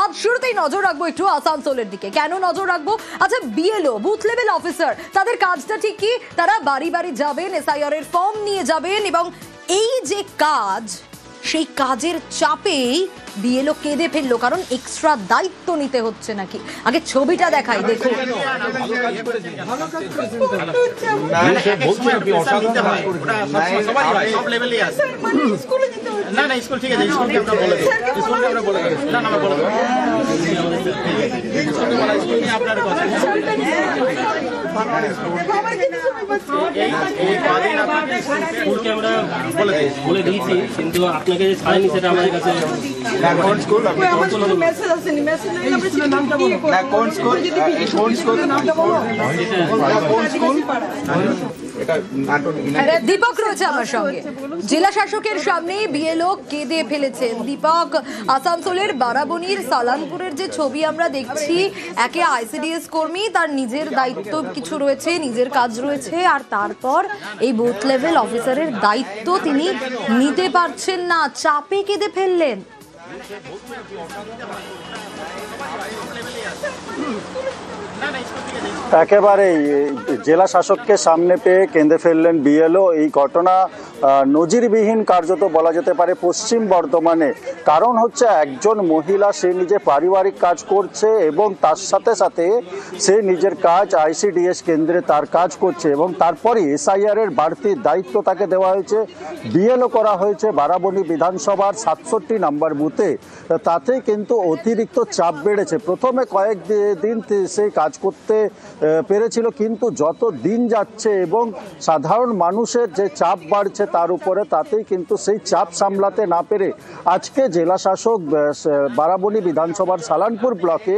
আজ শুরুতেই নজর রাখবো একটু আসানসোলের দিকে। কেন নজর রাখবো? আচ্ছা, বিএলও বুথ লেভেল অফিসার, তাদের কাজটা ঠিক কি? তারা বাড়ি বাড়ি যাবেন, এসআইআর এর ফর্ম নিয়ে যাবেন, এবং এই যে কাজ, সেই কাজের চাপেই বিএলও কেঁদে ফেললো, কারণ এক্সট্রা দায়িত্ব নিতে হচ্ছে নাকি। আগে ছবিটা দেখাই, দেখুন। বলে দিয়েছি, কিন্তু আপনাকে যে ছাড়েনি সেটা আমাদের কাছে দীপক রয়েছে আমার সঙ্গে। জেলা শাসকের সামনে বিএলও কেঁদে ফেলেছেন দীপক। আসানসোলের বারাবণীর সালানপুরের যে ছবি আমরা দেখছি, একে আইসিডিএস কর্মী, তার নিজের দায়িত্ব কিছু রয়েছে, নিজের কাজ রয়েছে, আর তারপর এই বুথ লেভেল অফিসারের দায়িত্ব তিনি নিতে পারছেন না, চাপে কেঁদে ফেললেন। একেবারেই জেলা শাসককে সামনে পেয়ে কেঁদে ফেললেন বিএলও। এই ঘটনা নজিরবিহীন কার্যত বলা যেতে পারে পশ্চিম বর্ধমানে। কারণ হচ্ছে, একজন মহিলা, সে নিজে পারিবারিক কাজ করছে এবং তার সাথে সাথে সে নিজের কাজ আইসিডিএস কেন্দ্রে তার কাজ করছে, এবং তারপরে এসআইআর এর বাড়তি দায়িত্ব তাকে দেওয়া হয়েছে, বিএলও করা হয়েছে বারাবণী বিধানসভার 67 নম্বর বুথে। তাতে কিন্তু অতিরিক্ত চাপ বেড়েছে। প্রথমে কয়েকদিন সে কাজ করতে পেরেছিল, কিন্তু যত দিন যাচ্ছে এবং সাধারণ মানুষের যে চাপ বাড়ছে তার উপরে, তাতেই কিন্তু সেই চাপ সামলাতে না পেরে আজকে জেলা শাসক বারাবণী বিধানসভার সালানপুর ব্লকে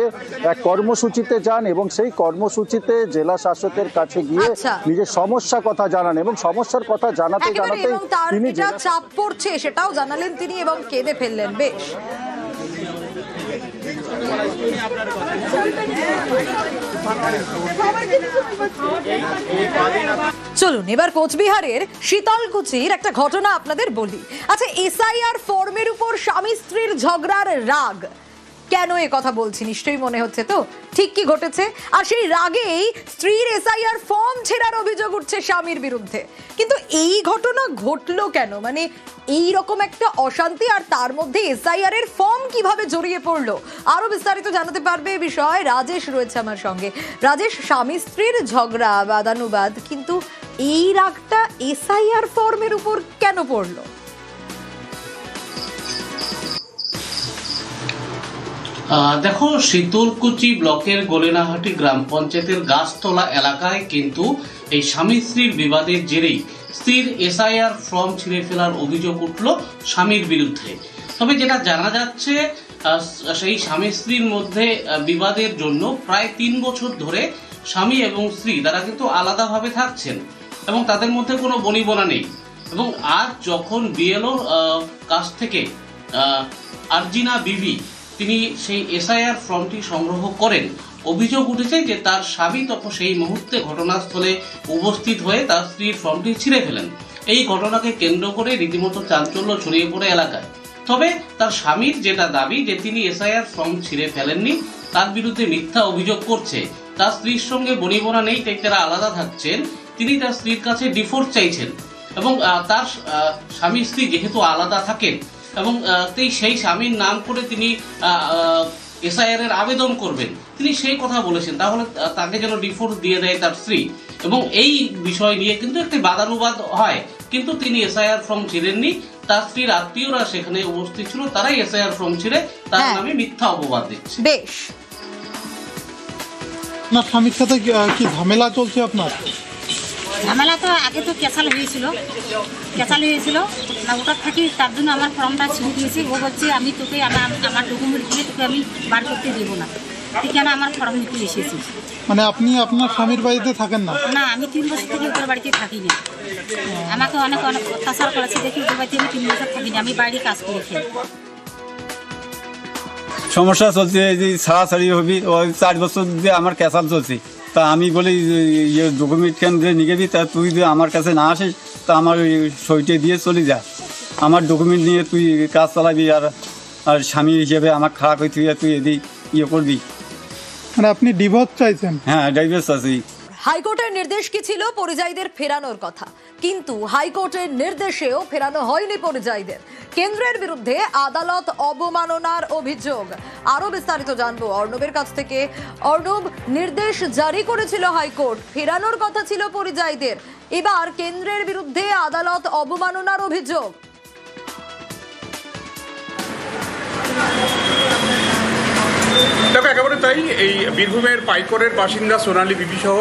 এক কর্মসূচিতে যান, এবং সেই কর্মসূচিতে জেলা শাসকের কাছে গিয়ে নিজের সমস্যার কথা জানান, এবং সমস্যার কথা জানাতে জানাতেই তিনি যা চাপ পড়ছে সেটাও জানালেন তিনি, এবং কেঁদে ফেললেন। বেশ, চলুন এবার কোচবিহারের শীতলকুচির একটা ঘটনা আপনাদের বলি। আচ্ছা, এসআইআর ফর্মের উপর স্বামী স্ত্রীর ঝগড়ার রাগ। কেন এ কথা বলছি নিশ্চয়ই মনে হচ্ছে তো ঠিক কি ঘটেছে। আর সেই রাগেই স্ত্রীর এসআইআর ফর্ম ছেঁড়ার অভিযোগ উঠছে স্বামীর বিরুদ্ধে। কিন্তু এই ঘটনা ঘটলো কেন? মানে এই রকম একটা অশান্তি, আর তার মধ্যে এসআইআর এর ফর্ম কিভাবে জড়িয়ে পড়লো? আরো বিস্তারিত জানাতে পারবে এই বিষয়ে রাজেশ রয়েছে আমার সঙ্গে। রাজেশ, স্বামী স্ত্রীর ঝগড়া, বাদানুবাদ, কিন্তু এই রাগটা এসআইআর ফর্মের উপর কেন পড়লো? দেখো, শীতলকুচি ব্লকের গোলেনাহাটি গ্রাম পঞ্চায়েতের গাছতলা এলাকায় কিন্তু এই স্বামী স্ত্রীর বিবাদের জেরেই স্ত্রীর এসআইআর ফর্ম ছিঁড়ে ফেলার অভিযোগ উঠল স্বামীর বিরুদ্ধে। তবে যেটা জানা যাচ্ছে, সেই স্বামী স্ত্রীর মধ্যে বিবাদের জন্য প্রায় 3 বছর ধরে স্বামী এবং স্ত্রী তারা কিন্তু আলাদাভাবে থাকছেন, এবং তাদের মধ্যে কোনো বনিবনা নেই। এবং আজ যখন বিএলওর কাছ থেকে আরজিনা বিবি তিনি সেই এসআইআর ফর্মটি সংগ্রহ করেন, অভিযোগ উঠেছে যে তার স্বামী তখন সেই মুহূর্তে ঘটনাস্থলে উপস্থিত হয়ে তার স্ত্রীর ফর্মটি ছিঁড়ে ফেলেন। এই ঘটনাকে কেন্দ্র করে রীতিমতো চাঞ্চল্য ছড়িয়ে পড়ে এলাকায়। তবে তার স্বামীর যেটা দাবি যে তিনি এসআইআর ফর্ম ছিঁড়ে ফেলেননি, তার বিরুদ্ধে মিথ্যা অভিযোগ করছে। তার স্ত্রীর সঙ্গে বনিবনা নেই, তাই তারা আলাদা থাকছেন। তিনি তার স্ত্রীর কাছে ডিভোর্স চাইছেন, এবং তার স্বামী স্ত্রী যেহেতু আলাদা থাকেন, এবং সেই স্বামীর নাম করে তিনি এসআইআর এর আবেদন করবেন, তিনি সেই কথা বলেছেন, তাহলে তাকে যেন ডিভোর্স দিয়ে দেয় তার স্ত্রী। এবং এই বিষয় নিয়ে কিন্তু একটি বাদানুবাদ হয়, কিন্তু তিনি এসআইআর ফর্ম ছিঁড়েননি। তার স্ত্রীর আত্মীয়রা সেখানে উপস্থিত ছিল, তারাই এসআইআর ফর্ম ছিঁড়ে তার নামে মিথ্যা অপবাদ দিচ্ছে। বেশ, না, স্বামীর সাথে কি ঝামেলা চলছে আপনার? ঝামেলা তো আগে তো ক্যাসাল হয়েছিল না, ওটা থাকি, তার জন্য আমার ফর্মটা ছিঁড়ে দিয়েছি। ও বলছে আমি তোকে আমার ডকুমেন্ট দিয়ে তোকে আমি বার করতে দেবো না, তুই কেন আমার ফর্ম নিতে এসেছিস? মানে আপনি আপনার স্বামীর বাড়িতে থাকেন না? না, আমি 3 বছর থেকে ওদের বাড়িতে থাকি না। আমাকে অনেক অত্যাচার করেছে, দেখি ওদের বাড়িতে আমি 3 বছর থাকি না, আমি বাইরে কাজ করে খেয়ে। সমস্যা চলছে, এই যে ছাড়াছাড়ি হবি, ওই 4 বছর দিয়ে আমার ক্যাসাল চলছে। তা আমি বলি ডকুমেন্ট কেন নিয়ে যাবি, তা তুই যদি আমার কাছে না আসিস তা আমার সইটে দিয়ে চলে যা, আমার ডকুমেন্ট নিয়ে তুই কাজ চালাবি আর আর স্বামী হিসেবে আমার খারাপ হয়ে তুই এদিক ইয়ে করবি। মানে আপনি ডিভোর্স চাইছেন? হ্যাঁ, ডাইভোর্স আছেই। হাইকোর্টের নির্দেশ কি ছিল? পরিযায়ীদের ফেরানোর কথা, কিন্তু হাইকোর্টের নির্দেশেও ফেরানো হয়নি পরিযায়ীদের। কেন্দ্রের বিরুদ্ধে আদালত অবমাননার অভিযোগ। আরো বিস্তারিত জানবো অর্ণবের কাছ থেকে। অর্ণব, নির্দেশ জারি করেছিল হাইকোর্ট, ফেরানোর কথা ছিল পরিযায়ীদের, এবার কেন্দ্রের বিরুদ্ধে আদালত অবমাননার অভিযোগ। দেখো, একেবারে তাই। এই বীরভূমের পাইকরের বাসিন্দা সোনালী বিবি সহ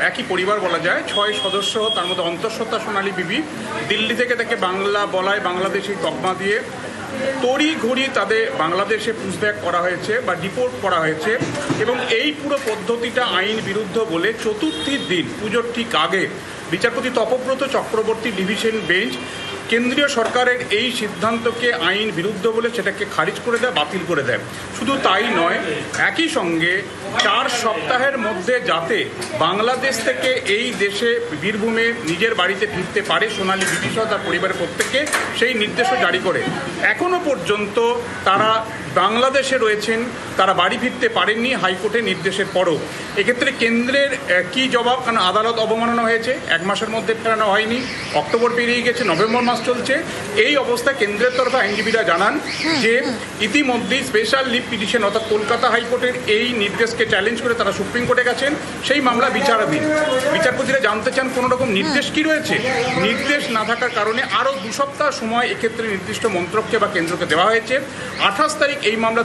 একই পরিবার বলা যায়, 6 সদস্য, তার মধ্যে অন্তঃসত্ত্বা সোনালী বিবি। দিল্লি থেকে তাকে বাংলা বলায় বাংলাদেশি তকমা দিয়ে তড়ি ঘড়ি তাদের বাংলাদেশে পুশব্যাক করা হয়েছে বা ডিপোর্ট করা হয়েছে। এবং এই পুরো পদ্ধতিটা আইন বিরুদ্ধ বলে চতুর্থীর দিন, পুজোর ঠিক আগে, বিচারপতি তপব্রত চক্রবর্তী ডিভিশন বেঞ্চ কেন্দ্রীয় সরকারের এই সিদ্ধান্তকে আইন বিরুদ্ধ বলে সেটাকে খারিজ করে দেয়, বাতিল করে দেয়। শুধু তাই নয়, একই সঙ্গে 4 সপ্তাহের মধ্যে যাতে বাংলাদেশ থেকে এই দেশে বীরভূমে নিজের বাড়িতে ফিরতে পারে সোনালী বিবি সহ তার পরিবারের প্রত্যেককে, সেই নির্দেশও জারি করে। এখনও পর্যন্ত তারা বাংলাদেশে রয়েছেন, তারা বাড়ি ফিরতে পারেননি হাইকোর্টের নির্দেশের পরও। এক্ষেত্রে কেন্দ্রের কি জবাব? কারণ আদালত অবমাননা হয়েছে, 1 মাসের মধ্যে ফেরানো হয়নি, অক্টোবর পেরিয়ে গেছে, নভেম্বর মাস চলছে। এই অবস্থায় কেন্দ্রের তরফে আইনজীবীরা জানান যে ইতিমধ্যেই স্পেশাল লিভ পিটিশন অর্থাৎ কলকাতা হাইকোর্টের এই নির্দেশকে চ্যালেঞ্জ করে তারা সুপ্রিম কোর্টে গেছেন। সেই মামলা বিচারাধীন। বিচারপতিরা জানতে চান কোনো রকম নির্দেশ কি রয়েছে। নির্দেশ না থাকার কারণে আরও 2 সপ্তাহ সময় এক্ষেত্রে নির্দিষ্ট মন্ত্রককে বা কেন্দ্রকে দেওয়া হয়েছে। 28 তারিখ এই মামলা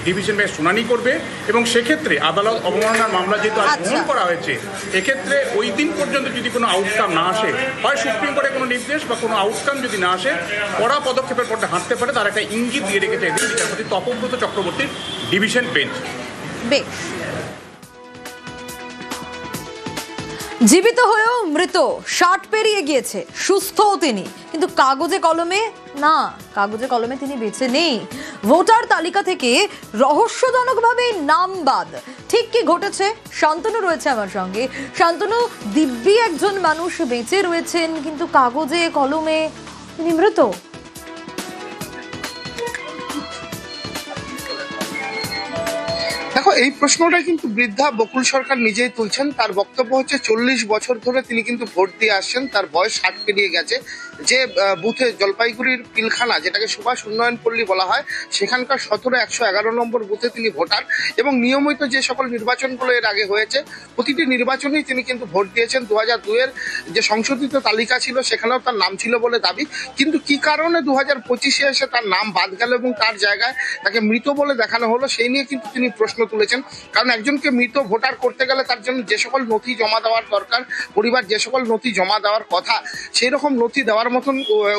ডিভিশন বেঞ্চ শুনানি করবে এবং সেক্ষেত্রে আদালত অবমাননার মামলা যেহেতু গ্রহণ করা হয়েছে, এক্ষেত্রে ওই দিন পর্যন্ত যদি কোনো আউটকাম না আসে, হয় সুপ্রিম কোর্টে কোনো নির্দেশ বা কোনো আউটকাম যদি না আসে, কড়া পদক্ষেপের পথে হাঁটতে পারে, তার একটা ইঙ্গিত দিয়ে রেখেছে বিচারপতি তপব্রত চক্রবর্তীর ডিভিশন বেঞ্চ। বেশ, জীবিত হয়েও মৃত, 60 পেরিয়ে গিয়েছে, সুস্থও তিনি, কিন্তু কাগজে কলমে না, কাগজে কলমে তিনি বেঁচে নেই। ভোটার তালিকা থেকে রহস্যজনকভাবে নাম বাদ। ঠিক কি ঘটেছে? শান্তনু রয়েছে আমার সঙ্গে। শান্তনু, দিব্যি একজন মানুষ বেঁচে রয়েছেন, কিন্তু কাগজে কলমে তিনি মৃত। দেখো, এই প্রশ্নটা কিন্তু বৃদ্ধা বকুল সরকার নিজেই তুলছেন। তার বক্তব্য হচ্ছে 40 বছর ধরে তিনি কিন্তু ভোট দিয়ে আসছেন, তার বয়স 60 পেরিয়ে গেছে। যে বুথে জলপাইগুড়ির পিলখানা, যেটাকে সুভাষ উন্নয়ন পল্লী বলা হয়, সেখানকার 17-111 নম্বর বুথে তিনি ভোটার এবং নিয়মিত যে সকল নির্বাচনগুলো এর আগে হয়েছে প্রতিটি নির্বাচনেই তিনি কিন্তু ভোট দিয়েছেন। 2002-এর যে সংশোধিত তালিকা ছিল সেখানেও তার নাম ছিল বলে দাবি, কিন্তু কি কারণে 2025-এ এসে তার নাম বাদ গেল এবং তার জায়গায় তাকে মৃত বলে দেখানো হলো, সেই নিয়ে কিন্তু তিনি প্রশ্ন তুলেছেন। কারণ একজনকে মৃত ভোটার করতে গেলে তার জন্য যে সকল নথি জমা দেওয়ার দরকার, পরিবার যে সকল নথি জমা দেওয়ার কথা, সেই রকম নথি দেওয়ার মতন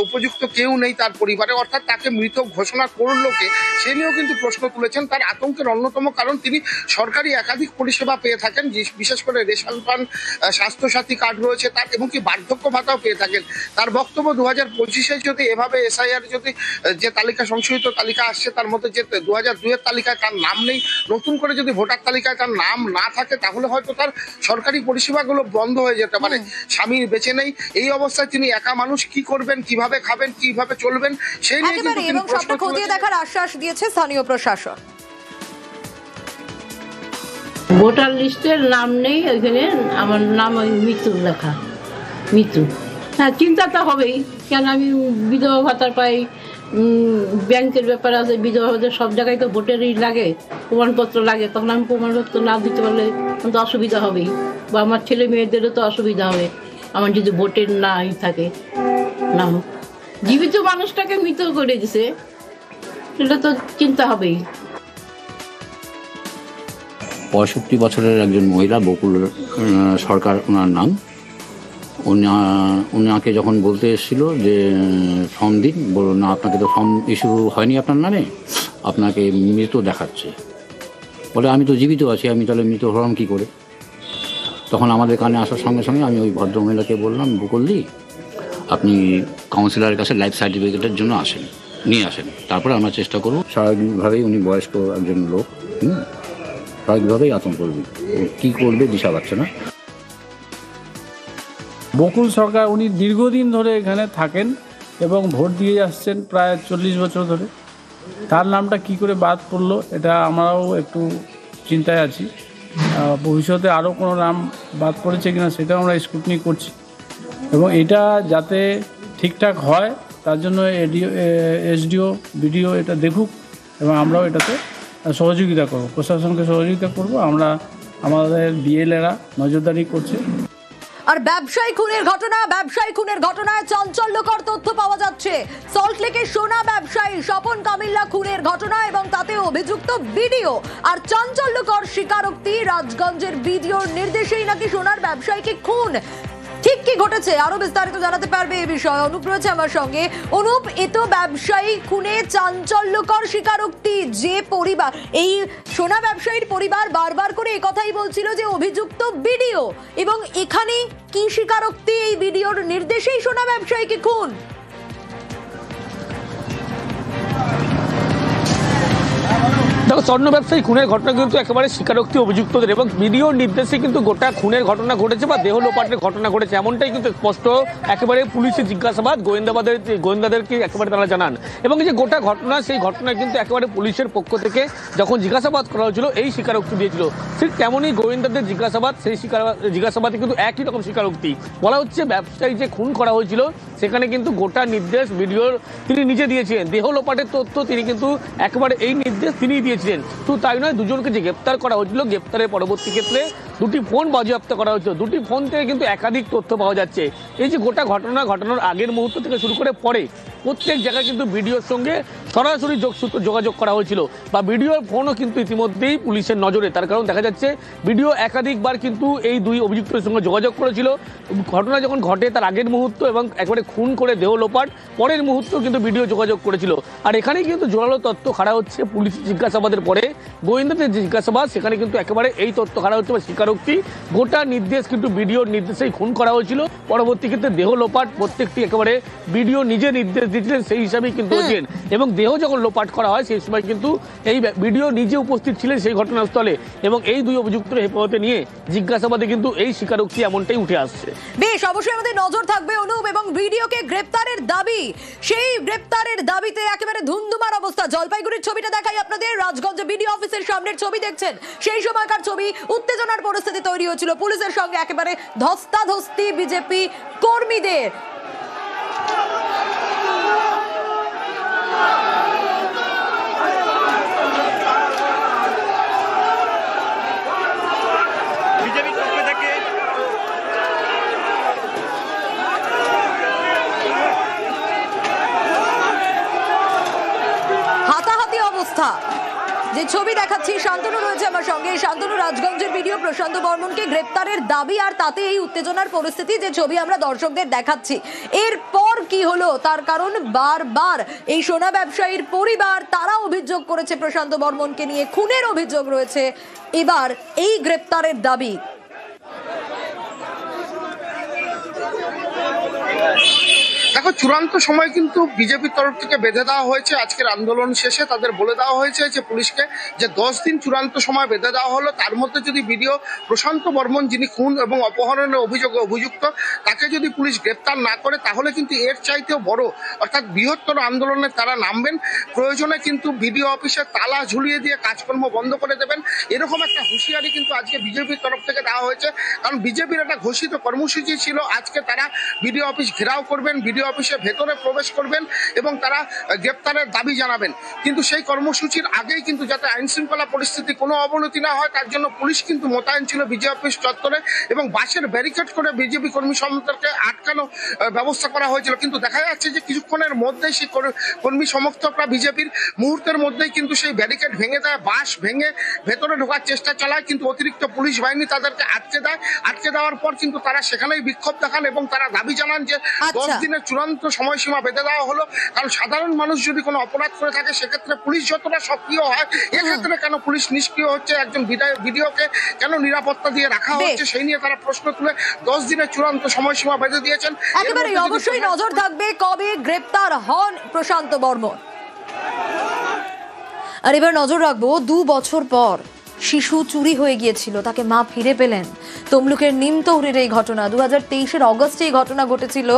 উপযুক্ত কেউ নেই তার পরিবারে, অর্থাৎ তাকে মৃত ঘোষণা করলো কে, সে নিয়েও কিন্তু প্রশ্ন তুলেছেন। তার আতঙ্কের অন্যতম কারণ তিনি সরকারি একাধিক পরিষেবা পেয়ে থাকেন, বিশেষ করে রেশন পান, স্বাস্থ্যসাথী কার্ড রয়েছে তার, এবং কি বার্ধক্য ভাতাও পেয়ে থাকেন। তার বক্তব্য 2025-এ যদি এভাবে এসআইআর যদি যে তালিকা, সংশোধিত তালিকা আসছে, তার মধ্যে যে 2002-এর তালিকায় তার নাম নেই, নতুন করে যদি ভোটার তালিকায় তার নাম না থাকে, তাহলে হয়তো তার সরকারি পরিষেবাগুলো বন্ধ হয়ে যেতে পারে। স্বামীর বেঁচে নেই, এই অবস্থায় তিনি একা মানুষ, কি করবেন, কিভাবে খাবেন, কিভাবে চলবেন, সেই নিয়ে কিন্তু এবং সবটা খতিয়ে দেখার আশ্বাস দিয়েছে স্থানীয় প্রশাসন। ভোটার লিস্টের নাম নেই, ওইখানে আমার নাম ওই মৃত্যু লেখা, মৃত্যু। হ্যাঁ, চিন্তা তো হবেই, কেন আমি বিধবা ভাতার পাই, ব্যাংকের ব্যাপার আছে, বিধবা ভাতা সব জায়গায় তো ভোটেরই লাগে, প্রমাণপত্র লাগে, তখন আমি প্রমাণপত্র না দিতে পারলে তো অসুবিধা হবেই, বা আমার ছেলে মেয়েদেরও তো অসুবিধা হবে আমার যদি ভোটের নাই থাকে নাম। জীবিত মানুষটাকে মৃত করে দিছে, সেটা তো চিন্তা হবেই। 65 বছরের একজন মহিলা, বকুল সরকার ওনার নাম। ওনাকে যখন বলতে এসেছিল যে ফর্ম দিন, বলুন না আপনাকে তো ফর্ম ইস্যু হয়নি আপনার নামে, আপনাকে মৃত দেখাচ্ছে। বলে আমি তো জীবিত আছি, আমি তাহলে মৃত হলাম কী করে? তখন আমাদের কানে আসার সঙ্গে সঙ্গে আমি ওই ভদ্রমহিলাকে বললাম, বকুলদি আপনি কাউন্সিলরের কাছে লাইফ সার্টিফিকেটের জন্য নিয়ে আসেন, তারপরে আমরা চেষ্টা করব। স্বাভাবিকভাবেই উনি বয়স্ক একজন লোক, স্বাভাবিকভাবেই আতঙ্ক করবে, কী করবে দিশা পাচ্ছে না। বকুল সরকার উনি দীর্ঘদিন ধরে এখানে থাকেন এবং ভোট দিয়ে আসছেন প্রায় 40 বছর ধরে। তার নামটা কি করে বাদ পড়লো এটা আমরাও একটু চিন্তায় আছি। ভবিষ্যতে আরও কোনো নাম বাদ পড়েছে কিনা সেটাও আমরা স্ক্রুটনি করছি এবং এটা যাতে ঠিকঠাক হয় তার জন্য এসডিও বিডিও এটা দেখুক এবং আমরাও এটাতে সহযোগিতা করব, প্রশাসনকে সহযোগিতা করব। আমরা আমাদের বিএলএরা নজরদারি করছে। আর ব্যবসায়ী খুনের ঘটনায় চাঞ্চল্যকর তথ্য পাওয়া যাচ্ছে। সল্টলেকের সোনা ব্যবসায়ী স্বপন কামিল্লা খুনের ঘটনা এবং তাতে অভিযুক্ত বিডিও আর চাঞ্চল্যকর স্বীকারোক্তি রাজগঞ্জের বিডিওর নির্দেশেই নাকি সোনার ব্যবসায়ীকে খুন। ঠিক কি ঘটেছে আরো বিস্তারিত জানাতে পারবে এই বিষয়ে অনুপ রয়েছে আমার সঙ্গে। অনুপ, এ তো ব্যবসায়ী খুনে চাঞ্চল্যকর স্বীকারোক্তি। যে পরিবার, এই সোনা ব্যবসায়ীর পরিবার বারবার করে একথাই বলছিল যে অভিযুক্ত বিডিও, এবং এখানে কি স্বীকারোক্তি এই বিডিওর নির্দেশেই সোনা ব্যবসায়ীকে খুন? দেখো, স্বর্ণ ব্যবসায়ী খুনের ঘটনা কিন্তু একেবারে স্বীকারোক্তি অভিযুক্তদের এবং ভিডিওর নির্দেশে কিন্তু গোটা খুনের ঘটনা ঘটেছে বা দেহ লোপাটের ঘটনা ঘটেছে, এমনটাই কিন্তু স্পষ্ট একেবারে পুলিশের জিজ্ঞাসাবাদ গোয়েন্দাদেরকে একেবারে তারা জানান। এবং এই যে গোটা ঘটনা, সেই ঘটনা কিন্তু একেবারে পুলিশের পক্ষ থেকে যখন জিজ্ঞাসাবাদ করা হয়েছিল এই স্বীকারোক্তি দিয়েছিল, ঠিক তেমনই গোয়েন্দাদের জিজ্ঞাসাবাদ, সেই জিজ্ঞাসাবাদে কিন্তু একই রকম স্বীকারোক্তি। বলা হচ্ছে ব্যবসায়ী যে খুন করা হয়েছিল সেখানে কিন্তু গোটা নির্দেশ ভিডিওর তিনি নিজে দিয়েছিলেন। দেহ লোপাটের তথ্য তিনি কিন্তু একেবারে এই নির্দেশ তিনিই দিয়েছিলেন। তো তাই নয়, দুজনকে যে গ্রেপ্তার করা হয়েছিল, গ্রেপ্তারের পরবর্তী ক্ষেত্রে দুটি ফোন বাজেয়াপ্ত করা হয়েছিল। দুটি ফোন থেকে কিন্তু একাধিক তথ্য পাওয়া যাচ্ছে। এই যে গোটা ঘটনার আগের মুহূর্ত থেকে শুরু করে পরে প্রত্যেক জায়গায় কিন্তু ভিডিওর সঙ্গে সরাসরি যোগাযোগ করা হয়েছিল বা ভিডিওর ফোনও কিন্তু ইতিমধ্যেই পুলিশের নজরে। তার কারণ দেখা যাচ্ছে ভিডিও একাধিকবার কিন্তু এই দুই অভিযুক্তের সঙ্গে যোগাযোগ করেছিল। ঘটনা যখন ঘটে তার আগের মুহূর্ত এবং একবারে খুন করে দেহ লোপাট পরের মুহূর্ত কিন্তু ভিডিও যোগাযোগ করেছিল। আর এখানে কিন্তু জোরালো তথ্য খাড়া হচ্ছে পুলিশ জিজ্ঞাসাবাদের পরে, গোয়েন্দাদের জিজ্ঞাসাবাদ, সেখানে কিন্তু একেবারে এই তথ্য খাড়া হচ্ছে বা স্বীকারোক্তি। গোটা নির্দেশ কিন্তু ভিডিওর নির্দেশেই খুন করা হয়েছিল। পরবর্তী ক্ষেত্রে দেহ লোপাট প্রত্যেকটি একেবারে ভিডিও নিজে নির্দেশ দিয়েছিলেন, সেই হিসাবেই কিন্তু হয়েছেন। এবং দেহ যখন লোপাট করা হয় সেই সময় কিন্তু এই ভিডিও নিজে উপস্থিত ছিলেন সেই ঘটনাস্থলে এবং এই দুই অভিযুক্তের হেফাজতে নিয়ে জিজ্ঞাসাবাদে কিন্তু এই স্বীকারোক্তি এমনটাই উঠে আসছে। বেশ, অবশ্যই আমাদের নজর থাকবে অনুপ, এবং ভিডিওকে গ্রেপ্তারের দাবি, সেই গ্রেপ্তারের দাবিতে একেবারে ধুন্ধুমার অবস্থা। জলপাইগুড়ির ছবিটা দেখাই আপনাদের, রাজগঞ্জ বিডিও অফিসের সামনের ছবি দেখছেন, সেই সময়কার ছবি। উত্তেজনার পরিস্থিতি তৈরি হয়েছিল, পুলিশের সঙ্গে একেবারে ধস্তাধস্তি বিজেপি কর্মীদের। হাতাহাতি অবস্থা, যে ছবি দেখাচ্ছি, শান্তনু রয়েছে আমার সঙ্গে। শান্তনু, রাজগঞ্জের ভিডিও প্রশান্ত বর্মনকে গ্রেপ্তারের দাবি আর তাতে এই উত্তেজনার পরিস্থিতি, যে ছবি আমরা দর্শকদের দেখাচ্ছি, এরপর কি হলো? তার কারণ বারবার এই সোনা ব্যবসায়ীর পরিবার তারা অভিযোগ করেছে প্রশান্ত বর্মনকে নিয়ে খুনের অভিযোগ রয়েছে, এবার এই গ্রেপ্তারের দাবি। দেখো, চূড়ান্ত সময় কিন্তু বিজেপির তরফ থেকে বেঁধে দেওয়া হয়েছে। আজকের আন্দোলন শেষে তাদের বলে দেওয়া হয়েছে যে পুলিশকে যে 10 দিন চূড়ান্ত সময় বেঁধে দেওয়া হলো, তার মধ্যে যদি ভিডিও প্রশান্ত বর্মন, যিনি খুন এবং অপহরণের অভিযোগে অভিযুক্ত, তাকে যদি পুলিশ গ্রেপ্তার না করে তাহলে কিন্তু এর চাইতেও বড় অর্থাৎ বৃহত্তর আন্দোলনে তারা নামবেন। প্রয়োজনে কিন্তু ভিডিও অফিসে তালা ঝুলিয়ে দিয়ে কাজকর্ম বন্ধ করে দেবেন, এরকম একটা হুঁশিয়ারি কিন্তু আজকে বিজেপির তরফ থেকে দেওয়া হয়েছে। কারণ বিজেপির একটা ঘোষিত কর্মসূচি ছিল, আজকে তারা ভিডিও অফিস ঘেরাও করবেন, ভিডিও অফিসে ভেতরে প্রবেশ করবেন এবং তারা গ্রেপ্তারের দাবি জানাবেন। কিন্তু সেই কর্মসূচির আগেই কিন্তু যাতে আইন শৃঙ্খলা পরিস্থিতি কোনো অবনতি না হয় তার জন্য পুলিশ কিন্তু মোতায়েন ছিল বিজেপি অফিস চত্বরে এবং বাসের ব্যারিকেড করে বিজেপি কর্মী সমর্থককে আটকানো ব্যবস্থা করা হয়েছিল। কিন্তু দেখা যাচ্ছে যে কিছুক্ষণের মধ্যেই সেই কর্মী সমর্থকরা বিজেপির মুহূর্তের মধ্যেই কিন্তু সেই ব্যারিকেড ভেঙে দেয়, বাস ভেঙে ভেতরে ঢোকার চেষ্টা চালায়, কিন্তু অতিরিক্ত পুলিশ বাহিনী তাদেরকে আটকে দেয়। আটকে দেওয়ার পর কিন্তু তারা সেখানেই বিক্ষোভ দেখান এবং তারা দাবি জানান যে 10 দিনের চূড়ান্ত সময়সীমা বেঁধে দেওয়া হলো। কারণ সাধারণ মানুষ যদি কোনো অপরাধ করে থাকে সেক্ষেত্রে পুলিশ যতটা সক্রিয় হয়, এক্ষেত্রে কেন পুলিশ নিষ্ক্রিয় হচ্ছে? একজন ভিডিওকে কেন নিরাপত্তা দিয়ে রাখা হচ্ছে সেই নিয়ে তারা প্রশ্ন তুলে 10 দিনের চূড়ান্ত সময়সীমা বেঁধে দিয়েছেন। একেবারে অবশ্যই নজর থাকবে কবে গ্রেপ্তার হন প্রশান্ত বর্মন। আর এবার নজর রাখবো 2 বছর পর শিশু চুরি হয়ে গিয়েছিল, তাকে মা ফিরে পেলেন। তমলুকের নিমতৌরির এই ঘটনা, 2023-এর অগস্টে এই ঘটনা ঘটেছিল।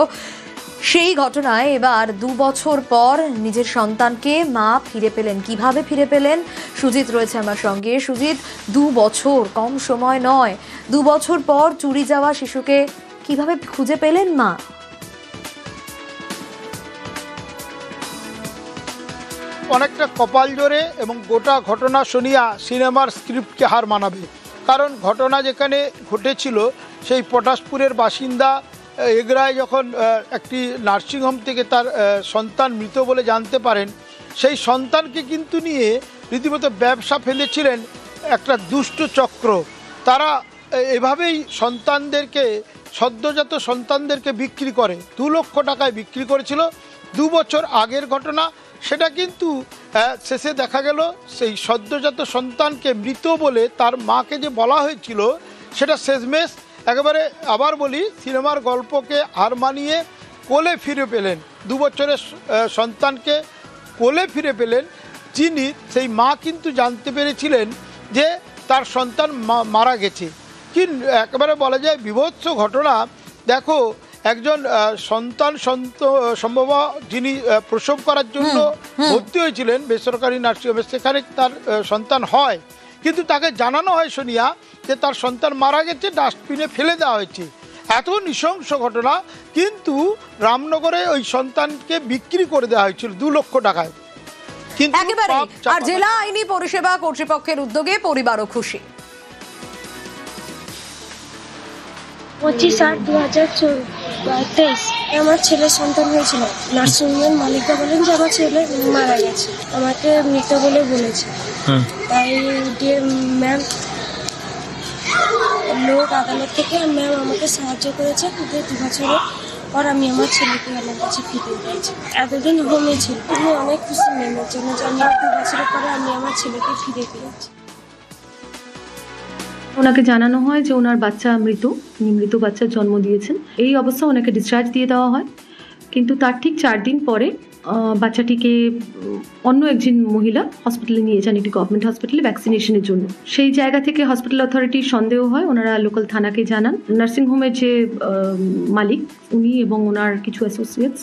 সেই ঘটনায় এবার 2 বছর পর নিজের সন্তানকে মা ফিরে পেলেন। কিভাবে ফিরে পেলেন? সুজিত রয়েছে আমার সঙ্গে। সুজিত, 2 বছর কম সময় নয়, 2 বছর পর চুরি যাওয়া শিশুকে কিভাবে খুঁজে পেলেন মা? অনেকটা কপাল জোরে এবং গোটা ঘটনা শুনিয়া সিনেমার স্ক্রিপ্টকে হার মানাবে। কারণ ঘটনা যেখানে ঘটেছিল সেই পটাশপুরের বাসিন্দা এগরায় যখন একটি নার্সিংহোম থেকে তার সন্তান মৃত বলে জানতে পারেন, সেই সন্তানকে কিন্তু নিয়ে রীতিমতো ব্যবসা ফেলেছিলেন একটা দুষ্ট চক্র। তারা এভাবেই সন্তানদেরকে, সদ্যজাত সন্তানদেরকে বিক্রি করে, 2 লক্ষ টাকায় বিক্রি করেছিল। 2 বছর আগের ঘটনা। সেটা কিন্তু শেষে দেখা গেল সেই সদ্যজাত সন্তানকে মৃত বলে তার মাকে যে বলা হয়েছিল সেটা শেষমেশ একেবারে, আবার বলি, সিনেমার গল্পকে হার মানিয়ে কোলে ফিরে পেলেন। 2 বছরের সন্তানকে কোলে ফিরে পেলেন যিনি, সেই মা কিন্তু জানতে পেরেছিলেন যে তার সন্তান মারা গেছে। কি একেবারে বলা যায় বীভৎস ঘটনা। দেখো, একজন সন্তান সম্ভব যিনি প্রসব করার জন্য ভর্তি হয়েছিলেন বেসরকারি নার্সিংহোমে, সেখানে তার সন্তান হয়, কিন্তু তাকে জানানো হয় শুনিয়া যে তার সন্তান মারা গেছে, ডাস্টবিনে ফেলে দেওয়া হয়েছে। এত নৃশংস ঘটনা। কিন্তু রামনগরে ওই সন্তানকে বিক্রি করে দেওয়া হয়েছিল 2 লক্ষ টাকায়। একেবারে। আর জেলা আইনি পরিষেবা কর্তৃপক্ষের উদ্যোগে পরিবারও খুশি। 25/8/2023 আমার ছেলের সন্তান হয়েছিল। নার্সিংহোমের মালিকরা বলেন যে আমার ছেলে মারা গেছে, আমাকে মৃত বলে বলেছে। তাই ম্যাম, লোক আদালত থেকে ম্যাম আমাকে সাহায্য করেছে। 2 বছরের পর আমি আমার ছেলেকে আমার কাছে ফিরে পেয়েছি। এতদিন হোমে ছিল। আমি অনেক খুশি ম্যামের জন্য যে আমি 2 বছরের পরে আমি আমার ছেলেকে ফিরে পেয়েছি। ওনাকে জানানো হয় যে ওনার বাচ্চা মৃত, উনি মৃত বাচ্চার জন্ম দিয়েছেন। এই অবস্থা ওনাকে ডিসচার্জ দিয়ে দেওয়া হয়। কিন্তু তার ঠিক 4 দিন পরে বাচ্চাটিকে অন্য একজন মহিলা হসপিটালে নিয়ে যান, একটি গভর্নমেন্ট হসপিটালে ভ্যাকসিনেশনের জন্য। সেই জায়গা থেকে হসপিটাল অথরিটির সন্দেহ হয়, ওনারা লোকাল থানাকে জানান। নার্সিংহোমের যে মালিক উনি এবং ওনার কিছু অ্যাসোসিয়েটস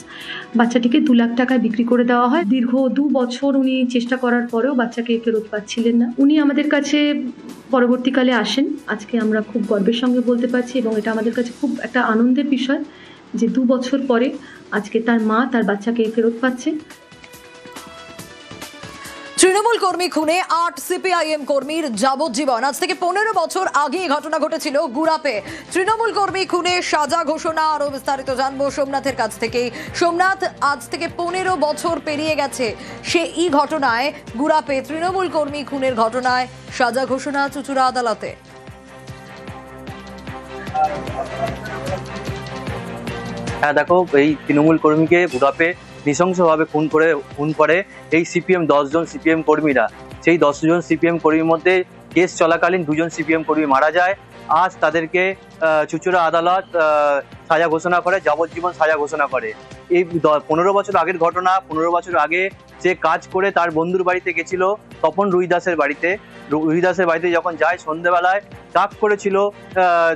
বাচ্চাটিকে 2 লাখ টাকায় বিক্রি করে দেওয়া হয়। দীর্ঘ 2 বছর উনি চেষ্টা করার পরেও বাচ্চাকে ফেরত পাচ্ছিলেন না। উনি আমাদের কাছে পরবর্তীকালে আসেন। আজকে আমরা খুব গর্বের সঙ্গে বলতে পারছি এবং এটা আমাদের কাছে খুব একটা আনন্দের বিষয় যে 2 বছর পরে আজকে তার মা তার বাচ্চাকে ফেরত পাচ্ছে। তৃণমূল কর্মী খুনে 8 সিপিআইএম কর্মীর যাবজ্জীবন। আজ থেকে 15 বছর আগে ঘটনা ঘটেছিল গুড়াপে। তৃণমূল কর্মী খুনে সাজা ঘোষণা। আরো বিস্তারিত জানবো সোমনাথের কাছ থেকে। সোমনাথ, আজ থেকে 15 বছর পেরিয়ে গেছে সেই ঘটনায়, গুড়াপে তৃণমূল কর্মী খুনের ঘটনায় সাজা ঘোষণা চুঁচুড়া আদালতে। হ্যাঁ, দেখো, এই তৃণমূল কর্মীকে গুড়াপে নৃশংসভাবে খুন করে এই সিপিএম 10 জন সিপিএম কর্মীরা। সেই 10 জন সিপিএম কর্মীর মধ্যে কেস চলাকালীন 2 জন সিপিএম কর্মী মারা যায়। আজ তাদেরকে চুঁচুড়া আদালত সাজা ঘোষণা করে, যাবজ্জীবন সাজা ঘোষণা করে। এই 15 বছর আগের ঘটনা। 15 বছর আগে সে কাজ করে তার বন্ধুর বাড়িতে গেছিল, তপন রুইদাসের বাড়িতে। রুইদাসের বাড়িতে যখন যায় সন্ধ্যেবেলায়, ডাক করেছিল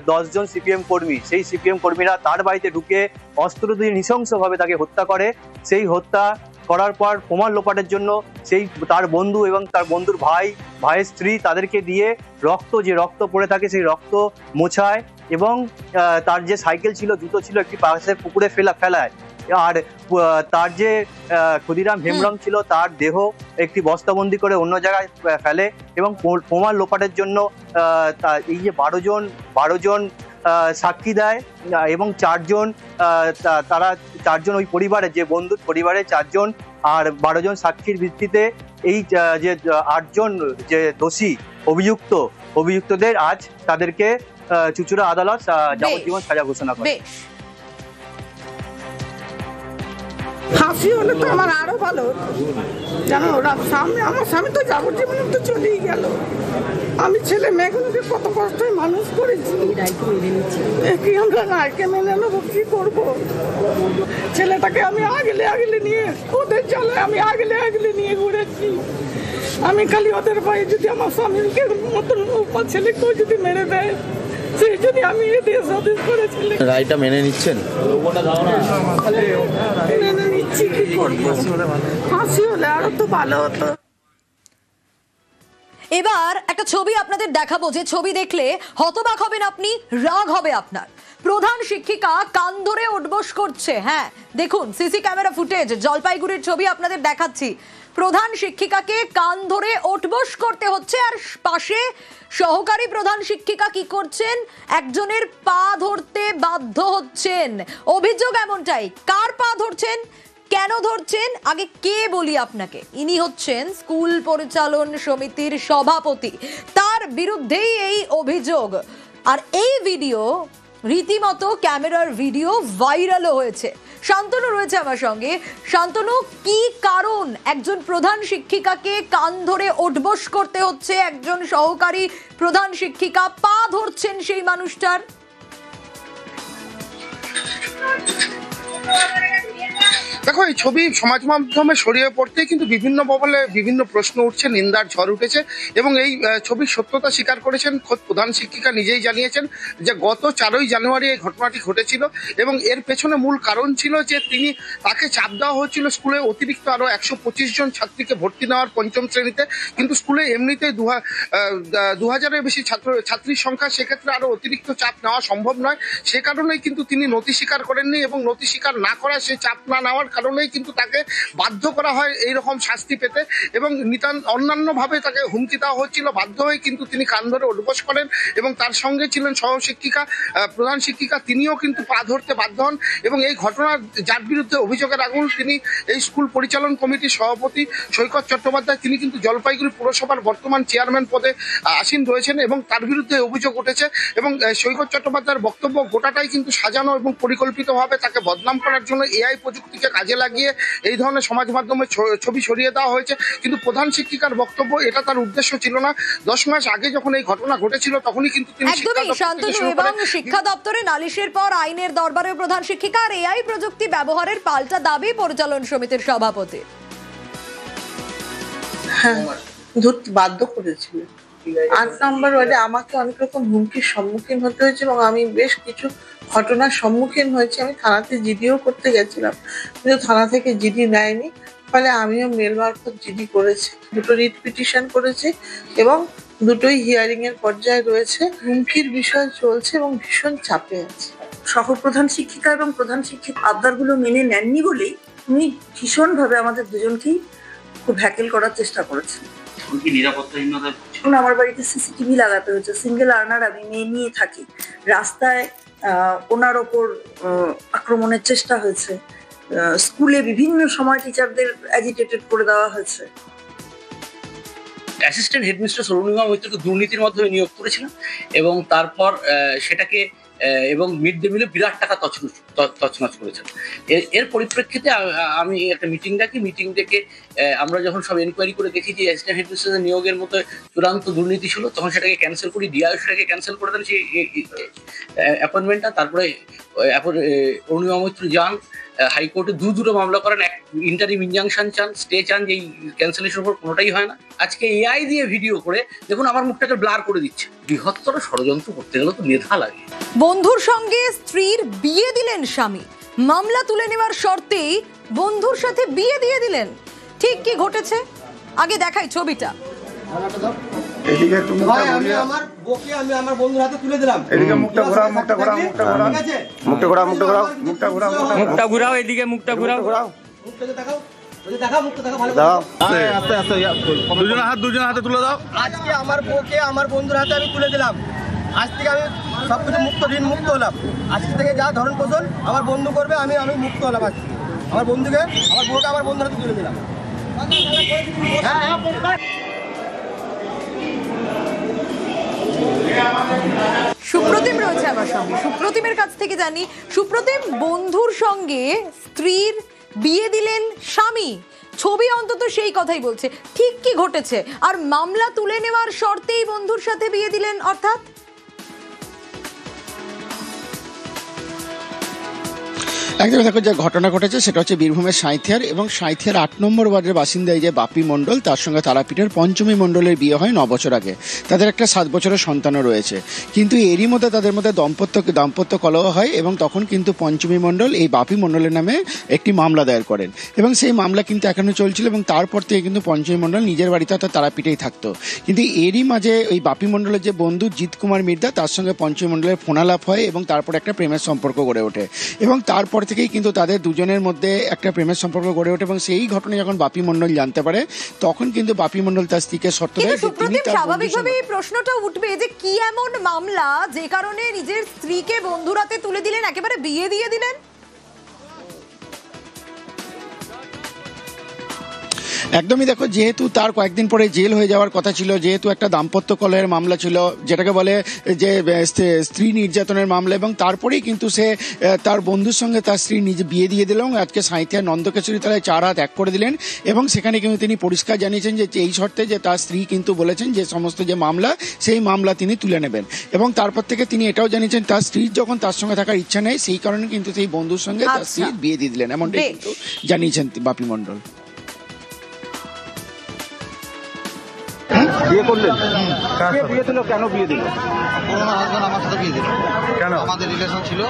10 জন সিপিএম কর্মী। সেই সিপিএম কর্মীরা তার বাড়িতে ঢুকে অস্ত্র দিয়ে নৃশংসভাবে তাকে হত্যা করে। সেই হত্যা করার পর প্রমাণ লোপাটের জন্য সেই তার বন্ধু এবং তার বন্ধুর ভাইয়ের স্ত্রী তাদেরকে দিয়ে রক্ত পড়ে থাকে সেই রক্ত মোছায় এবং তার যে সাইকেল ছিল, জুতো ছিল, একটি পাশের পুকুরে ফেলায়। আর তার যে ক্ষুদিরাম হেমব্রম ছিল তার দেহ একটি বস্তাবন্দি করে অন্য জায়গায় ফেলে এবং প্রমাণ লোপাটের জন্য এই যে 12 জন সাক্ষী দেয় এবং 4 জন তারা 4 জন ওই পরিবারের, যে বন্ধুর পরিবারের 4 জন আর 12 জন সাক্ষীর ভিত্তিতে এই যে 8 জন যে দোষী অভিযুক্তদের আজ তাদেরকে চুঁচুড়া আদালত যাবজ্জীবন সাজা ঘোষণা করে। ফাঁসি হলে তো আমার আরো ভালো, জানো। ওরা আমার স্বামী তো যাবজ্জীবন তো চলেই গেল। আমি ছেলে মেয়েগুলোকে কত কষ্টে মানুষ করেছি, কি আমরা রায়কে মেনে নেবো? কি করবো? ছেলেটাকে আমি আগলে নিয়ে, ওদের চলে আমি আগলে নিয়ে ঘুরেছি। আমি খালি ওদের ভয়ে যদি আমার স্বামীকে মতন ছেলেকেও যদি মেরে দেয় সেই জন্য আমি দেশ আদেশ করেছিলাম। রায়টা মেনে নিচ্ছেন? মেনে নিচ্ছি, কি করবো, ফাঁসি হলে আরো তো ভালো হতো। এবার একটা ছবি আপনাদের দেখাবো, যে ছবি দেখলে হতবাক হবেন আপনি, রাগ হবে আপনার। প্রধান শিক্ষিকা কান ধরে উঠবোস করছে। হ্যাঁ দেখুন, সিসি ক্যামেরা ফুটেজ, জলপাইগুড়ির ছবি আপনাদের দেখাচ্ছি। প্রধান শিক্ষিকাকে কান ধরে উঠবোস করতে হচ্ছে, আর পাশে সহকারী প্রধান শিক্ষিকা কি করছেন, একজনের পা ধরতে বাধ্য হচ্ছেন। অভিযোগ এমনটাই। কার পা ধরছেন, কেন ধরছেন, আগে কে বলি আপনাকে। ইনি হচ্ছেন স্কুল পরিচালন সমিতির সভাপতি, তার বিরুদ্ধেই এই অভিযোগ। আর এই ভিডিও রীতিমতো ক্যামেরার ভিডিও ভাইরালও হয়েছে। শান্তনু রয়েছে আমার সঙ্গে। শান্তনু, কি কারণ একজন প্রধান শিক্ষিকাকে কান ধরে উঠবোস করতে হচ্ছে, একজন সহকারী প্রধান শিক্ষিকা পা ধরছেন সেই মানুষটার? দেখো, এই ছবি সমাজ মাধ্যমে ছড়িয়ে পড়তেই কিন্তু বিভিন্ন মহলে বিভিন্ন প্রশ্ন উঠছে, নিন্দার ঝড় উঠেছে এবং এই ছবির সত্যতা স্বীকার করেছেন খোদ প্রধান শিক্ষিকা নিজেই জানিয়েছেন যে গত 4ই জানুয়ারি এই ঘটনাটি ঘটেছিল এবং এর পেছনে মূল কারণ ছিল যে তাকে চাপ দেওয়া হচ্ছিল স্কুলে অতিরিক্ত আরো 125 জন ছাত্রীকে ভর্তি নেওয়ার 5ম শ্রেণীতে, কিন্তু স্কুলে এমনিতেই 2000-এর বেশি ছাত্রীর সংখ্যা, সেক্ষেত্রে আরো অতিরিক্ত চাপ নেওয়া সম্ভব নয়। সে কারণেই কিন্তু তিনি নথি স্বীকার করেননি এবং নথি স্বীকার না করা, সে চাপ না নেওয়ার কারণেই কিন্তু তাকে বাধ্য করা হয় এইরকম শাস্তি পেতে এবং অন্যান্যভাবে তাকে হুমকি দেওয়া হচ্ছিল। বাধ্য হয়ে কিন্তু তিনি কান ধরে উঠবোস করেন এবং তার সঙ্গে ছিলেন সহশিক্ষিকা, প্রধান শিক্ষিকা, তিনিও কিন্তু পা ধরতে বাধ্য হন এবং এই ঘটনার যার বিরুদ্ধে অভিযোগের আগুন, তিনি এই স্কুল পরিচালন কমিটির সভাপতি সৈকত চট্টোপাধ্যায়, তিনি কিন্তু জলপাইগুড়ি পুরসভার বর্তমান চেয়ারম্যান পদে আসীন রয়েছেন এবং তার বিরুদ্ধে অভিযোগ উঠেছে এবং সৈকত চট্টোপাধ্যায়ের বক্তব্য গোটাটাই কিন্তু সাজানো এবং পরিকল্পিতভাবে তাকে বদনাম করার জন্য এআই প্রযুক্তিকে কাজে লাগিয়ে এই ধরনের সমাজ মাধ্যমে ছবি ছড়িয়ে দেওয়া হয়েছে। কিন্তু প্রধান শিক্ষিকার বক্তব্য এটা তার উদ্দেশ্য ছিল না। 10 মাস আগে যখন এই ঘটনা ঘটেছিল তখনই কিন্তু তিনি শিক্ষা দপ্তরে নালিশের পর আইনের দরবারে প্রধান শিক্ষিকা আর এআই প্রযুক্তি ব্যবহারের পাল্টা দাবি পরিচালন সমিতির সভাপতি। হ্যাঁ, ধরতে বাধ্য করেছিল। 8 নম্বর ওয়ার্ডে আমাকে অনেক রকম হুমকির সম্মুখীন হতে হয়েছে এবং আমি বেশ কিছু ঘটনার সম্মুখীন হয়েছি। আমি থানাতে জিডিও করতে গেছিলাম, কিন্তু থানা থেকে জিডি নেয়নি, ফলে আমিও মেল মারফত জিডি করেছি, 2টো রিট পিটিশন করেছি এবং 2টোই হিয়ারিং এর পর্যায়ে রয়েছে। হুমকির বিষয় চলছে এবং ভীষণ চাপে আছে। সহপ্রধান শিক্ষিকা এবং প্রধান শিক্ষিক আবদারগুলো মেনে নেননি বলেই উনি ভীষণভাবে আমাদের দুজনকেই খুব হ্যাকেল করার চেষ্টা করেছেন। আমার বাড়িতে সিসিটিভি লাগাতে হয়েছে, সিঙ্গেল আর্নার, আমি মেয়ে নিয়ে থাকি। রাস্তায় ওনার ওপর আক্রমণের চেষ্টা হয়েছে, স্কুলে বিভিন্ন সময় টিচারদের অ্যাজিটেটেড করে দেওয়া হয়েছে। অ্যাসিস্ট্যান্ট হেডমিস্ট্রেস অরুণিমা মৈত্রকে দুর্নীতির মাধ্যমে নিয়োগ করেছিলেন এবং তারপর সেটাকে এবং মিড ডে মিলে বিরাট টাকা তছনছ করেছেন। এর পরিপ্রেক্ষিতে আমি একটা মিটিং ডাকি, মিটিং ডেকে আমরা যখন সব এনকোয়ারি করে দেখি যে অ্যাসিস্ট্যান্ট হেডমিস্ট্রেসের নিয়োগের মতো চূড়ান্ত দুর্নীতি ছিল, তখন সেটাকে ক্যান্সেল করি, ডিআইও সেটাকে ক্যান্সেল করে দেন সেই অ্যাপয়েন্টমেন্টটা। তারপরে অরুণিমা মৈত্র যান হাইকোর্টে, দুটো মামলা করেন, এক ইন্টারিম ইনজাংশন চান, স্টে চান, যে এই ক্যান্সেলেশনের উপর কোনোটাই হয় না। আজকে এআই দিয়ে ভিডিও করে দেখুন আমার মুখটাকে ব্লার করে দিচ্ছে। বৃহত্তর ষড়যন্ত্র করতে গেলে তো মেধা লাগে। বন্ধুর সঙ্গে স্ত্রীর বিয়ে দিলেন স্বামী, মামলা তুলে নেওয়ার শর্তেই বন্ধুর সাথে বিয়ে দিয়ে দিলেন। ঠিক কি ঘটেছে আগে দেখাই ছবিটা। আমার বউকে আমি আমার বন্ধুর হাতে তুলে দিলাম। এদিকে মুখটা ঘোরাও, মুখটা ঘোরাও, মুখটা ঘোরাও, মুখটা ঘোরাও, মুখটা ঘোরাও, মুখটা ঘোরাও, মুখটা ঘোরাও, এদিকে মুখটা ঘোরাও, মুখটা দেখাও, দেখাও, মুখটা দেখাও, ভালো দাও, আস্তে আস্তে দুজনের হাতে তুলে দাও। আজকে আমার বউকে আমার বন্ধুর হাতে আমি তুলে দিলাম। আজ থেকে আমি সবকিছু মুক্ত, ঋণ মুক্ত হলাম। আজ থেকে যা ধরন পোষণ আমার বন্ধু করবে, আমি মুক্ত হলাম। আজ থেকে আমার বন্ধুকে, আমার বউকে আমার বন্ধুর হাতে তুলে দিলাম। সুপ্রতিম রয়েছে আমার সঙ্গে, সুপ্রতিমের কাছ থেকে জানি। সুপ্রতিম, বন্ধুর সঙ্গে স্ত্রীর বিয়ে দিলেন স্বামী, ছবি অন্তত সেই কথাই বলছে। ঠিক কি ঘটেছে? আর মামলা তুলে নেওয়ার শর্তেই বন্ধুর সাথে বিয়ে দিলেন, অর্থাৎ একদম দেখো যে ঘটনা ঘটেছে সেটা হচ্ছে বীরভূমের সাঁইথিয়ার এবং সাঁইথিয়ার 8 নম্বর ওয়ার্ডের বাসিন্দা এই যে বাপি মণ্ডল, তার সঙ্গে তারাপীঠের পঞ্চমী মণ্ডলের বিয়ে হয় 9 বছর আগে। তাদের একটা 7 বছরের সন্তানও রয়েছে, কিন্তু এরই মধ্যে তাদের মধ্যে দাম্পত্য কলহ হয় এবং তখন কিন্তু পঞ্চমী মণ্ডল এই বাপি মণ্ডলের নামে একটি মামলা দায়ের করেন এবং সেই মামলা কিন্তু এখনো চলছিল এবং তারপর থেকে কিন্তু পঞ্চমী মণ্ডল নিজের বাড়িতে অর্থাৎ তারাপীঠেই থাকতো। কিন্তু এরই মাঝে ওই বাপি মণ্ডলের যে বন্ধু জিৎ কুমার মির্জা, তার সঙ্গে পঞ্চমী মণ্ডলের ফোনালাপ হয় এবং তারপর একটা প্রেমের সম্পর্ক গড়ে ওঠে এবং তারপর থেকেই কিন্তু তাদের দুজনের মধ্যে একটা প্রেমের সম্পর্ক গড়ে ওঠে এবং সেই ঘটনা যখন বাপি মণ্ডল জানতে পারে তখন কিন্তু বাপি মণ্ডল তার স্ত্রীকে শর্ত দেয় যে তিনি তার স্বাভাবিকভাবেই প্রশ্নটা উঠবে যে কি এমন মামলা যে কারণে নিজের স্ত্রীকে বন্ধুরাতে তুলে দিলেন, একেবারে বিয়ে দিয়ে দিলেন। একদমই দেখো, যেহেতু তার কয়েকদিন পরে জেল হয়ে যাওয়ার কথা ছিল, যেহেতু একটা দাম্পত্য কলহের মামলা ছিল যেটাকে বলে যে স্ত্রী নির্যাতনের মামলা, এবং তারপরেই কিন্তু সে তার বন্ধুর সঙ্গে তার স্ত্রী নিজে বিয়ে দিয়ে দিল এবং আজকে সাঁইথিয়া নন্দকেশ্বরী তলায় 4 হাত 1 করে দিলেন এবং সেখানে কিন্তু তিনি পরিষ্কার জানিয়েছেন যে এই শর্তে যে তার স্ত্রী কিন্তু বলেছেন যে সমস্ত যে মামলা সেই মামলা তিনি তুলে নেবেন এবং তারপর থেকে তিনি এটাও জানিয়েছেন তার স্ত্রীর যখন তার সঙ্গে থাকার ইচ্ছা নেই সেই কারণে কিন্তু সেই বন্ধুর সঙ্গে তার স্ত্রী বিয়ে দিয়ে দিলেন, এমনটাই কিন্তু জানিয়েছেন বাপি মণ্ডল। বিয়ে করলেন? বিয়ে দিল কেন? বিয়ে দিল পুরোনো হাজবেন্ড আমার সাথে বিয়ে দিল। কেন? আমাদের রিলেশন ছিল,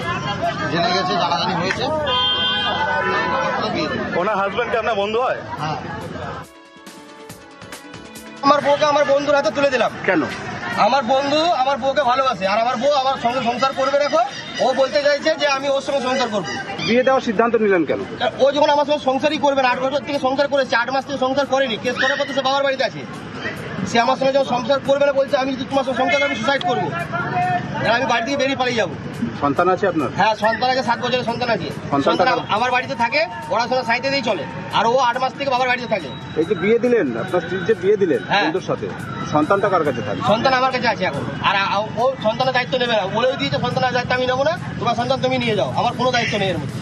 জেনে গেছে, জানাজানি হয়েছে। ওনার হাজবেন্ডকে আপনার বন্ধু হয়? হ্যাঁ। আমার বউকে আমার বন্ধুর হাতে তুলে দিলাম। কেন? আমার বন্ধু আমার বউকে ভালোবাসে আর আমার বউ আমার সঙ্গে সংসার করবে। দেখো, ও বলতে চাইছে যে আমি ওর সঙ্গে সংসার করবো। বিয়ে দেওয়ার সিদ্ধান্ত নিলেন কেন? ও যখন আমার সঙ্গে সংসারই করবে না, 8 বছর থেকে সংসার করেছে, 8 মাস থেকে সংসার করেনি, কেস করার পর সে বাবার বাড়িতে আছে। সে আমার সঙ্গে যখন সংসার করবে না বলছে আমি যদি তোমার সঙ্গে সংসার আমি সুসাইড করবো, আমি বাড়ি থেকে বেরিয়ে পালিয়ে যাবো। সন্তান আছে আপনার? হ্যাঁ, সন্তান আছে, 7 বছরের সন্তান আছে। সন্তান আমার বাড়িতে থাকে, পড়াশোনা সাইতে দিয়ে চলে, আর ও 8 মাস থেকে বাবার বাড়িতে থাকে। এই যে বিয়ে দিলেন, আপনার স্ত্রীর যে বিয়ে দিলেন বন্ধুর সাথে, সন্তানটা কার কাছে থাকে? সন্তান আমার কাছে আছে এখন, আর ও সন্তানের দায়িত্ব নেবে না, বলেও দিয়েছে সন্তানের দায়িত্ব আমি নেবো না, তোমার সন্তান তুমি নিয়ে যাও, আমার কোনো দায়িত্ব নেই এর মধ্যে।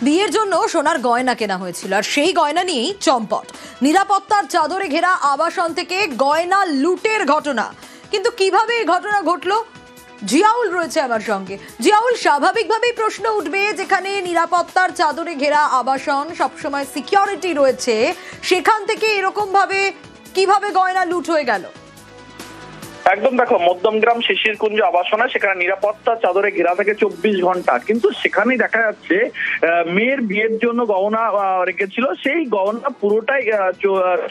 বিয়ের জন্য সোনার গয়না কেনা হয়েছিল আর সেই গয়না নিয়েই চম্পট। নিরাপত্তার চাদরে ঘেরা আবাসন থেকে গয়না লুটের ঘটনা। কিন্তু কিভাবে এই ঘটনা ঘটলো? জিয়াউল রয়েছে আমার সঙ্গে। জিয়াউল, স্বাভাবিকভাবেই প্রশ্ন উঠবে, যেখানে নিরাপত্তার চাদরে ঘেরা আবাসন, সবসময় সিকিউরিটি রয়েছে, সেখান থেকে এরকম ভাবে কিভাবে গয়না লুট হয়ে গেল? একদম, দেখো, মধ্যমগ্রাম শিশিরকুঞ্জ আবাসনে সেখানে নিরাপত্তা চাদরে ঘেরা থাকে 24 ঘন্টা, কিন্তু সেখানেই দেখা যাচ্ছে মেয়ের বিয়ের জন্য গহনা রেখেছিল, সেই গহনা পুরোটাই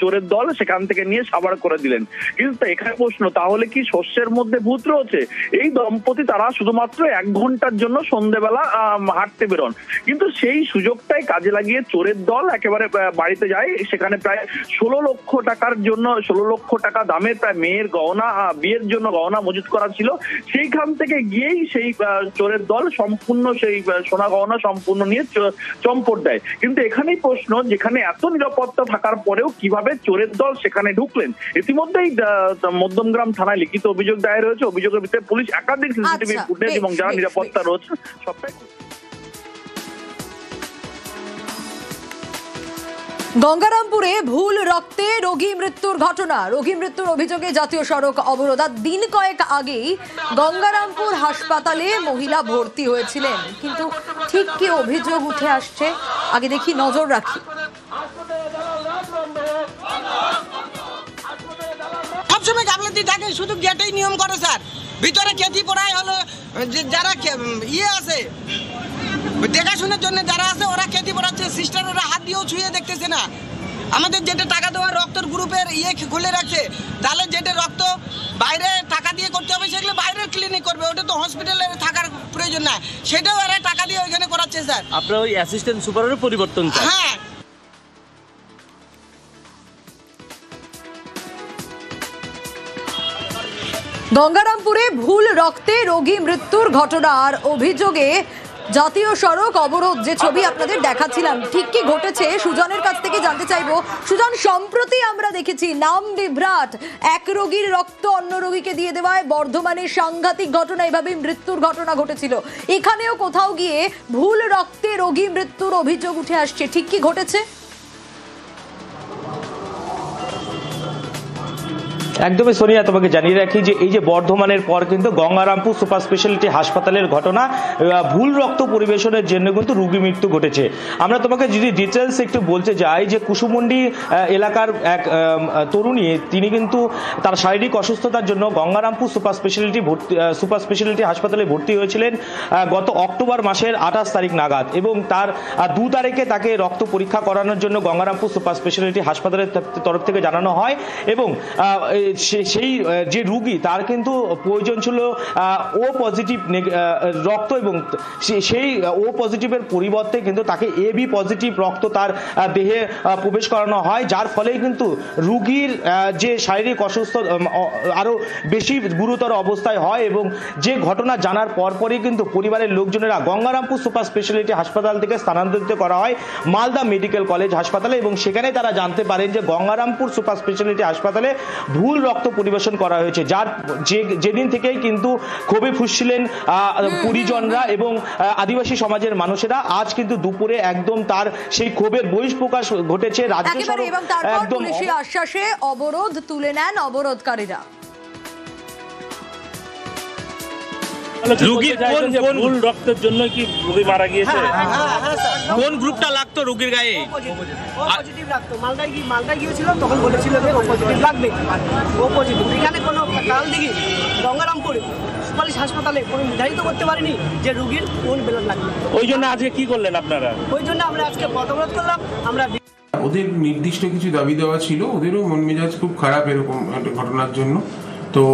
চোরের দল সেখান থেকে নিয়ে সাবার করে দিলেন। কিন্তু এখানে প্রশ্ন, তাহলে কি শস্যের মধ্যে ভূত রয়েছে? এই দম্পতি তারা শুধুমাত্র 1 ঘন্টার জন্য সন্ধ্যেবেলা হাঁটতে বেরোন, কিন্তু সেই সুযোগটাই কাজে লাগিয়ে চোরের দল একেবারে বাড়িতে যায়। সেখানে প্রায় 16 লক্ষ টাকার জন্য 16 লক্ষ টাকা দামের প্রায় মেয়ের গহনা, বিয়ের জন্য গহনা মজুত করা ছিল, সেইখান থেকে গিয়েই সেই চোরের দল সম্পূর্ণ সেই সোনা গহনা সম্পূর্ণ নিয়ে চম্পট দেয়। কিন্তু এখানেই প্রশ্ন, যেখানে এত নিরাপত্তা থাকার পরেও কিভাবে চোরের দল সেখানে ঢুকলেন? ইতিমধ্যেই মধ্যমগ্রাম থানায় লিখিত অভিযোগ দায়ের হয়েছে। অভিযোগের ভিতরে পুলিশ একাধিক সিসিটিভি ফুটেজ এবং যারা নিরাপত্তা রয়েছে সবটাই। গঙ্গারামপুরে ভুল রক্তে রোগী মৃত্যুর ঘটনা। রোগী মৃত্যুর অভিযোগে জাতীয় সড়ক অবরোধ। দিন কয়েক আগেই গঙ্গারামপুর হাসপাতালে মহিলা ভর্তি হয়েছিলেন, কিন্তু ঠিক কি অভিযোগ উঠে আসছে আগে দেখি, নজর রাখি। সবসময় গাফলতি থাকে, শুধু গেটেই নিয়ম করে স্যার, ভিতরে কেতি পড়াই হলো যারা ইয়ে আছে দেখাশোনার জন্য যারা আছে ওরা কেতি পড়াচ্ছে, সিস্টাররা হাত দিয়েও ছুঁয়ে দেখতেছে না। আমাদের যেটা টাকা দেওয়া রক্তের গ্রুপের ইয়ে খুলে রাখছে, তাহলে যেটা রক্ত বাইরে টাকা দিয়ে করতে হবে সেগুলো বাইরের ক্লিনিক করবে, ওটা তো হসপিটালে থাকার প্রয়োজন না, সেটাও এরা টাকা দিয়ে ওইখানে করাচ্ছে স্যার। আপনার ওই অ্যাসিস্ট্যান্ট সুপারের পরিবর্তন? হ্যাঁ, গঙ্গারামপুরে ভুল রক্তে রোগী মৃত্যুর ঘটনার অভিযোগে জাতীয় সড়ক অবরোধ, যে ছবি আপনাদের দেখাচ্ছিলাম, ঠিক কি ঘটেছে সুজনের কাছ থেকে জানতে চাইবো। সুজন, সম্প্রতি আমরা দেখেছি নাম বিভ্রাট, এক রোগীর রক্ত অন্য রোগীকে দিয়ে দেওয়ায় বর্ধমানের সাংঘাতিক ঘটনা, এভাবেই মৃত্যুর ঘটনা ঘটেছিল। এখানেও কোথাও গিয়ে ভুল রক্তে রোগী মৃত্যুর অভিযোগ উঠে আসছে, ঠিক কি ঘটেছে? একদমই সোনিয়া, তোমাকে জানিয়ে রাখি যে এই যে বর্ধমানের পর কিন্তু গঙ্গারামপুর সুপার স্পেশালিটি হাসপাতালের ঘটনা, ভুল রক্ত পরিবেশনের জন্য কিন্তু রোগী মৃত্যু ঘটেছে। আমরা তোমাকে যদি ডিটেলস একটু বলতে যাই যে কুসুমুন্ডি এলাকার এক তরুণী, তিনি কিন্তু তার শারীরিক অসুস্থতার জন্য গঙ্গারামপুর সুপার স্পেশালিটি হাসপাতালে ভর্তি হয়েছিলেন গত অক্টোবর মাসের 28 তারিখ নাগাদ, এবং তার 2 তারিখে তাকে রক্ত পরীক্ষা করানোর জন্য গঙ্গারামপুর সুপার স্পেশালিটি হাসপাতালের তরফ থেকে জানানো হয়, এবং সেই যে রুগী তার কিন্তু প্রয়োজন ছিল ও পজিটিভ রক্ত, এবং সেই ও পজিটিভের পরিবর্তে কিন্তু তাকে এবি পজিটিভ রক্ত তার দেহে প্রবেশ করানো হয়, যার ফলেই কিন্তু রুগীর যে শারীরিক অসুস্থ আরও বেশি গুরুতর অবস্থায় হয়, এবং যে ঘটনা জানার পরপরই কিন্তু পরিবারের লোকজনেরা গঙ্গারামপুর সুপার স্পেশালিটি হাসপাতাল থেকে স্থানান্তরিত করা হয় মালদা মেডিকেল কলেজ হাসপাতালে, এবং সেখানে তারা জানতে পারেন যে গঙ্গারামপুর সুপার স্পেশালিটি হাসপাতালে ভুল রক্ত পরিবেশন করা হয়েছে, যার যেদিন থেকেই কিন্তু ক্ষোভে ফুঁসছিলেন পরিজনরা এবং আদিবাসী সমাজের মানুষেরা। আজ কিন্তু দুপুরে একদম তার সেই ক্ষোভের বহিঃপ্রকাশ ঘটেছে। রাজ্য সরকার এবং তারপর পুলিশি আশ্বাসে অবরোধ তুলে নেন অবরোধকারীরা। রোগীর কোন ভুল রক্তের জন্য কি রোগী মারা গিয়েছে? কোন গ্রুপটা লাগতো রোগীর গায়ে? পজিটিভ লাগতো। মালদায় গিয়েছিল, তখন বলেছিল যে ও পজিটিভ লাগবে, ও পজিটিভ। এখানে কোনো কারণ দেখি গঙ্গারামপুর সুপারিশ হাসপাতালে কোনো নির্ধারিত করতে পারিনি যে রোগীর কোন ব্লাড লাগবে। ওই জন্য আজকে কি করলেন আপনারা? ওই জন্য আমরা আজকে পথ অবরোধ করলাম। আমরা ওদের নির্দিষ্ট কিছু দাবি দেওয়া ছিল, ওদেরও মন মেজাজ খুব খারাপ এরকম একটা ঘটনার জন্য। তো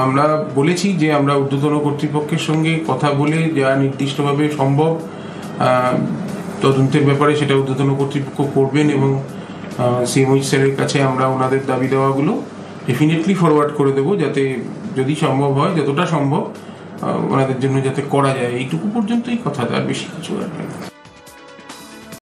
আমরা বলেছি যে আমরা ঊর্ধ্বতন কর্তৃপক্ষের সঙ্গে কথা বলে যা নির্দিষ্টভাবে সম্ভব তদন্তের ব্যাপারে সেটা ঊর্ধ্বতন কর্তৃপক্ষ করবেন, এবং সিএমওইচ স্যারের কাছে আমরা ওনাদের দাবি দেওয়াগুলো ডেফিনেটলি ফরওয়ার্ড করে দেবো, যাতে যদি সম্ভব হয় যতটা সম্ভব ওনাদের জন্য যাতে করা যায়। এইটুকু পর্যন্তই কথা, তার বেশি কিছু আর